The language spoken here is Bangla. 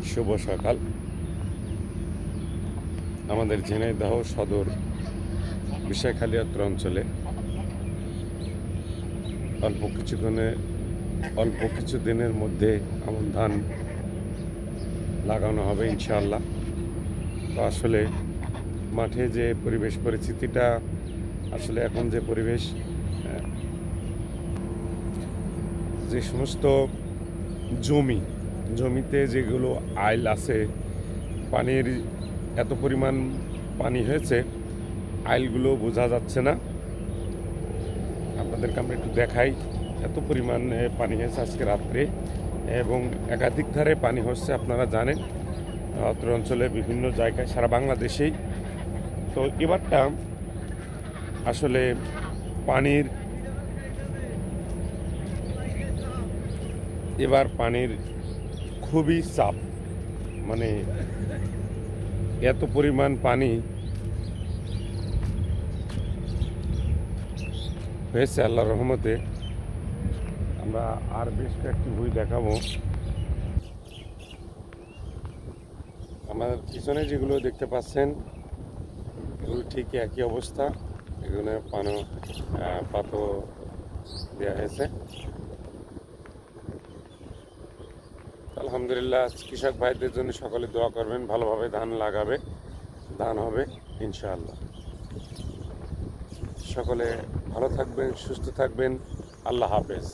শুভ সকাল। আমাদের ঝিনাইদহ সদর বিষয়খালী অঞ্চলে অল্প কিছু দিনের মধ্যে আমন ধান লাগানো হবে ইনশাআল্লাহ। তো আসলে মাঠে যে পরিবেশ পরিস্থিতিটা, আসলে এখন যে পরিবেশ, যে সমস্ত জমিতে যেগুলো আইল আছে, পানির এত পরিমাণ পানি হয়েছে, আইলগুলো বোঝা যাচ্ছে না। আপনাদেরকে আমরা একটু দেখাই, এত পরিমাণ পানি হয়েছে আজকে রাত্রে, এবং একাধিক ধারে পানি হচ্ছে। আপনারা জানেন অত্র অঞ্চলে বিভিন্ন জায়গায় সারা বাংলাদেশেই। তো এবারটা আসলে পানির খুবই চাপ, মানে এত পরিমাণ পানি হয়েছে আল্লাহর রহমতে। আমরা আর বেশ কয়েকটি বই দেখাবো। আমার পিছনে যেগুলো দেখতে পাচ্ছেন এগুলো ঠিক একই অবস্থা। এগুলো পাতো দেওয়া হয়েছে। আলহামদুলিল্লাহ, কৃষক ভাইদের জন্য সকলে দোয়া করবেন, ভালোভাবে ধান লাগাবে, ধান হবে ইনশাআল্লাহ। সকলে ভালো থাকবেন, সুস্থ থাকবেন। আল্লাহ হাফেজ।